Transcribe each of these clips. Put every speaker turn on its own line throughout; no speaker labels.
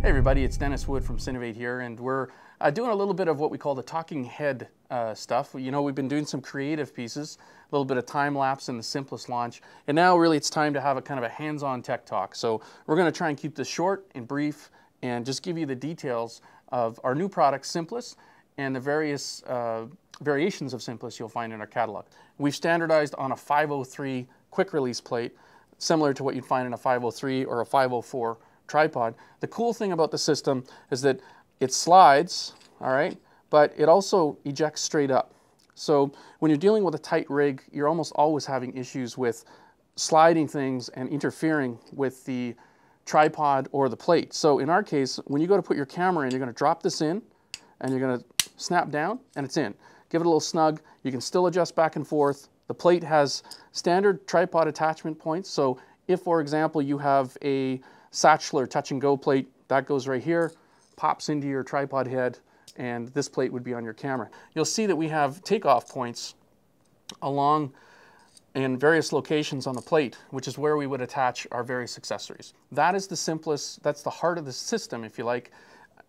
Hey everybody, it's Dennis Wood from Cinevate here, and we're doing a little bit of what we call the talking head stuff. You know, we've been doing some creative pieces, a little bit of time lapse in the Simplis launch, and now really it's time to have a kind of a hands-on tech talk. So we're going to try and keep this short and brief and just give you the details of our new product, Simplis, and the various variations of Simplis you'll find in our catalog. We've standardized on a 503 quick release plate, similar to what you'd find in a 503 or a 504 tripod. The cool thing about the system is that it slides, all right, but it also ejects straight up. So when you're dealing with a tight rig, you're almost always having issues with sliding things and interfering with the tripod or the plate. So in our case, when you go to put your camera in, you're going to drop this in and you're going to snap down and it's in. Give it a little snug. You can still adjust back and forth. The plate has standard tripod attachment points. So if, for example, you have a Satchler touch and go plate, that goes right here, pops into your tripod head, and this plate would be on your camera. You'll see that we have takeoff points along in various locations on the plate, which is where we would attach our various accessories. That is the simplest, that's the heart of the system, if you like.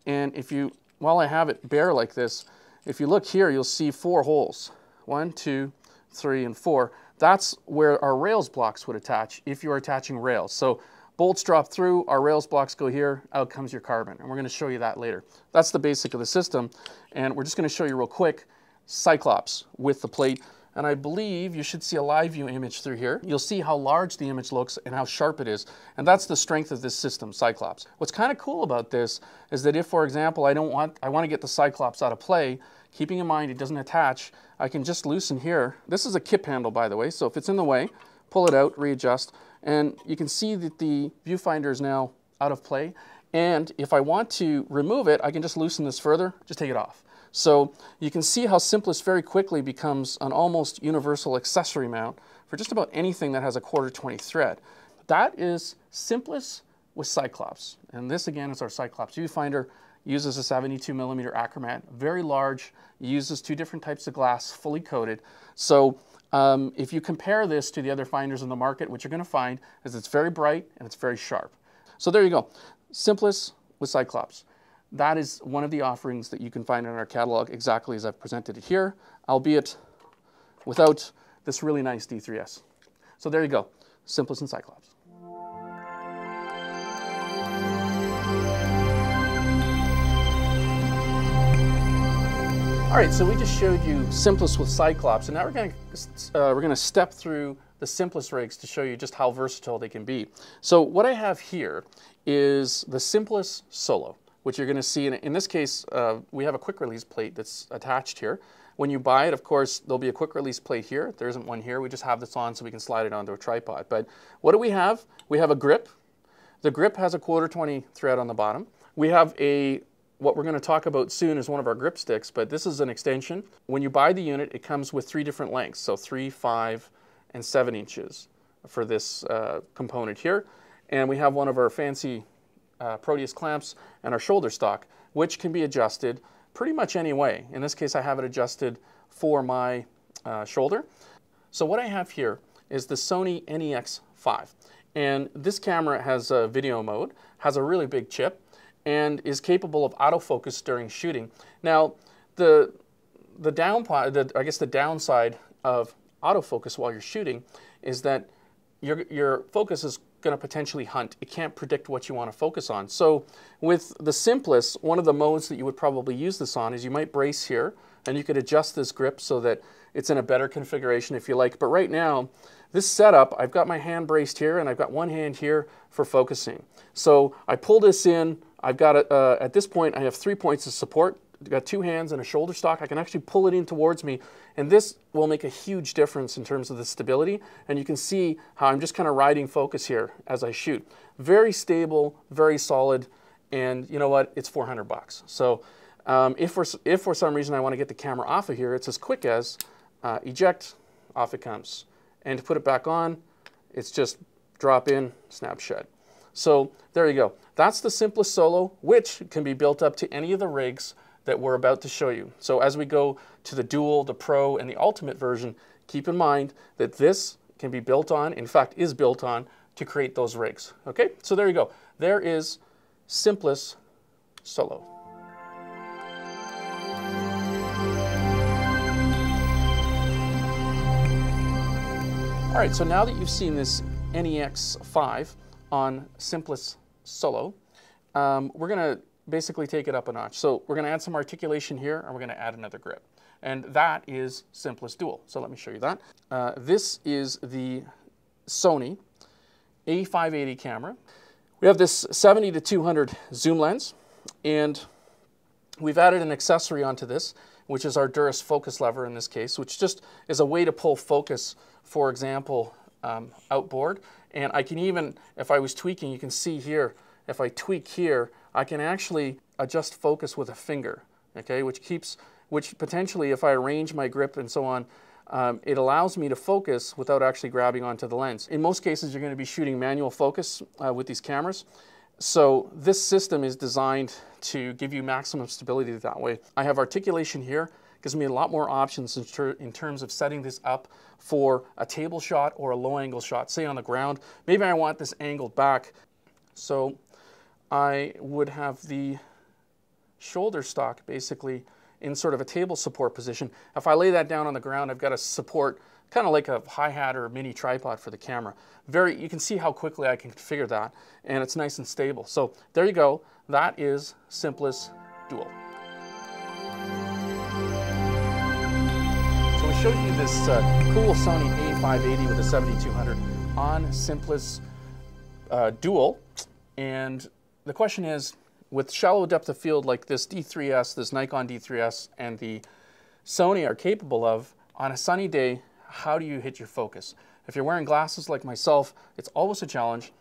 And if you, while I have it bare like this, if you look here, you'll see 4 holes. 1, 2, 3, and 4. That's where our rails blocks would attach if you are attaching rails. So bolts drop through, our rails blocks go here, out comes your carbon. And we're going to show you that later. That's the basic of the system. And we're just going to show you real quick Cyclops with the plate. And I believe you should see a live view image through here. You'll see how large the image looks and how sharp it is. And that's the strength of this system, Cyclops. What's kind of cool about this is that if, for example, I want to get the Cyclops out of play, keeping in mind it doesn't attach, I can just loosen here. This is a kip handle, by the way, so if it's in the way, pull it out, readjust, and you can see that the viewfinder is now out of play. And if I want to remove it, I can just loosen this further, just take it off. So you can see how Simplis very quickly becomes an almost universal accessory mount for just about anything that has a 1/4-20 thread. That is Simplis with Cyclops. And this again is our Cyclops viewfinder. Uses a 72mm Achromat, very large, uses 2 different types of glass, fully coated. So if you compare this to the other finders in the market, what you're going to find is it's very bright and it's very sharp. So there you go, Simplis with Cyclops. That is one of the offerings that you can find in our catalog exactly as I've presented it here, albeit without this really nice D3S. So there you go, Simplis and Cyclops. All right, so we just showed you Simplis with Cyclops, and now we're going to step through the Simplis rigs to show you just how versatile they can be. So what I have here is the Simplis Solo, which you're going to see. In this case, we have a quick release plate that's attached here. When you buy it, of course, there'll be a quick release plate here. There isn't one here. We just have this on so we can slide it onto a tripod. But what do we have? We have a grip. The grip has a 1/4-20 thread on the bottom. We have what we're going to talk about soon is one of our grip sticks, but this is an extension. When you buy the unit, it comes with 3 different lengths, so 3, 5, and 7 inches for this component here. And we have one of our fancy Proteus clamps and our shoulder stock, which can be adjusted pretty much any way. In this case, I have it adjusted for my shoulder. So what I have here is the Sony NEX5. And this camera has a video mode, has a really big chip, and is capable of autofocus during shooting. Now, I guess the downside of autofocus while you're shooting is that your focus is going to potentially hunt. It can't predict what you want to focus on. So with the Simplis, one of the modes that you would probably use this on is you might brace here, and you could adjust this grip so that it's in a better configuration if you like. But right now, this setup, I've got my hand braced here, and I've got one hand here for focusing. So I pull this in. I've got, at this point, I have 3 points of support. I've got 2 hands and a shoulder stock. I can actually pull it in towards me, and this will make a huge difference in terms of the stability. And you can see how I'm just kind of riding focus here as I shoot. Very stable, very solid, and you know what? It's $400. So if for some reason I want to get the camera off of here, it's as quick as eject, off it comes. And to put it back on, it's just drop in, snap shut. So there you go. That's the Simplis Solo, which can be built up to any of the rigs that we're about to show you. So as we go to the Dual, the Pro, and the Ultimate version, keep in mind that this can be built on, in fact is built on, to create those rigs. Okay, so there you go. There is Simplis Solo. All right, so now that you've seen this NEX5 on Simplis Solo, we're gonna basically take it up a notch. So we're gonna add some articulation here, and we're gonna add another grip. And that is Simplis Dual. So let me show you that. This is the Sony A580 camera. We have this 70 to 200 zoom lens, and we've added an accessory onto this, which is our Duris focus lever in this case, which just is a way to pull focus, for example, outboard. And I can even, if I was tweaking, you can see here, if I tweak here, I can actually adjust focus with a finger, okay, which potentially, if I arrange my grip and so on, it allows me to focus without actually grabbing onto the lens. In most cases, you're going to be shooting manual focus with these cameras. So this system is designed to give you maximum stability that way. I have articulation here, gives me a lot more options in terms of setting this up for a table shot or a low angle shot, say on the ground. Maybe I want this angled back. So I would have the shoulder stock basically in sort of a table support position. If I lay that down on the ground, I've got a support, kind of like a hi-hat or a mini tripod for the camera. You can see how quickly I can configure that, and it's nice and stable. So there you go. That is Simplis Dual. So we showed you this cool Sony A580 with a 7200 on Simplis Dual, and the question is, with shallow depth of field like this D3S, this Nikon D3S, and the Sony are capable of, on a sunny day, how do you hit your focus? If you're wearing glasses like myself, it's always a challenge,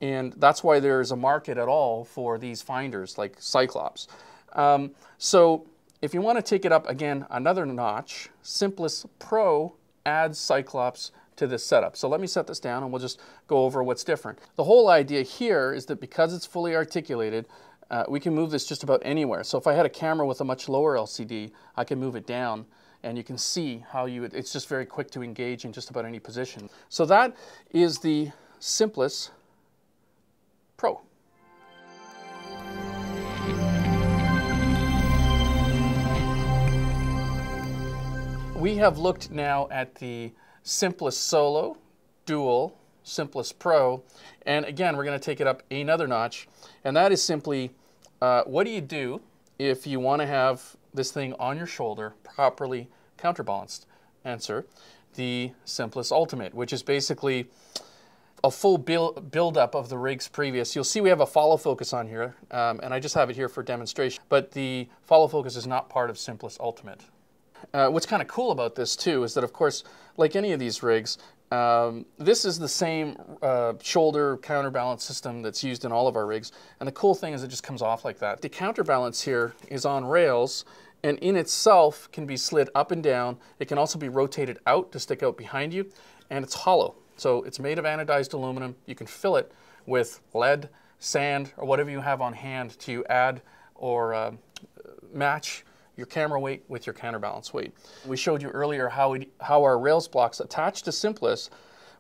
and that's why there's a market at all for these finders like Cyclops. So if you want to take it up again another notch, Simplis Pro adds Cyclops to this setup. So let me set this down and we'll just go over what's different. The whole idea here is that because it's fully articulated, we can move this just about anywhere. So if I had a camera with a much lower LCD, I can move it down, and you can see how it's just very quick to engage in just about any position. So that is the Simplis Pro. We have looked now at the Simplis Solo, Dual, Simplis Pro, and again, we're going to take it up another notch, and that is simply, what do you do if you want to have this thing on your shoulder properly counterbalanced? Answer, the Simplis Ultimate, which is basically a full build-up of the rig's previous. You'll see we have a follow focus on here, and I just have it here for demonstration, but the follow focus is not part of Simplis Ultimate. What's kind of cool about this too is that, of course, like any of these rigs, this is the same shoulder counterbalance system that's used in all of our rigs, and the cool thing is it just comes off like that. The counterbalance here is on rails, and in itself can be slid up and down. It can also be rotated out to stick out behind you, and it's hollow. So it's made of anodized aluminum. You can fill it with lead, sand, or whatever you have on hand to add or match your camera weight with your counterbalance weight. We showed you earlier how our rails blocks attach to Simplis.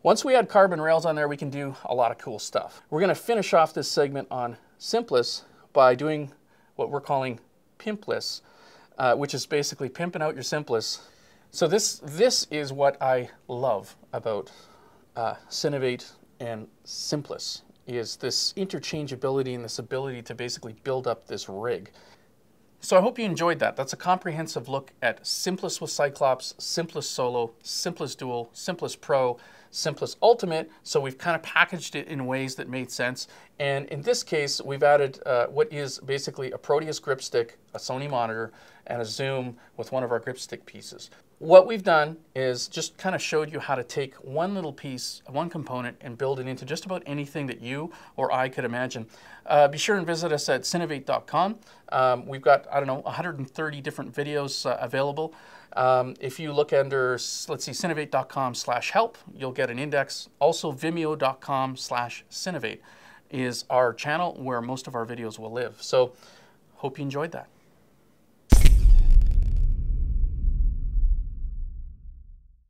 Once we add carbon rails on there, we can do a lot of cool stuff. We're going to finish off this segment on Simplis by doing what we're calling Pimplis, which is basically pimping out your Simplis. So this is what I love about Cinevate and Simplis, is this interchangeability and this ability to basically build up this rig. So I hope you enjoyed that. That's a comprehensive look at Simplis with Cyclops, Simplis Solo, Simplis Dual, Simplis Pro, Simplis Ultimate. So we've kind of packaged it in ways that made sense. And in this case, we've added what is basically a Proteus grip stick, a Sony monitor, and a zoom with one of our grip stick pieces. What we've done is just kind of showed you how to take one little piece, one component, and build it into just about anything that you or I could imagine. Be sure and visit us at Cinevate.com. We've got, I don't know, 130 different videos available. If you look under, let's see, Cinevate.com/help, you'll get an index. Also, Vimeo.com/Cinevate is our channel where most of our videos will live. So, hope you enjoyed that.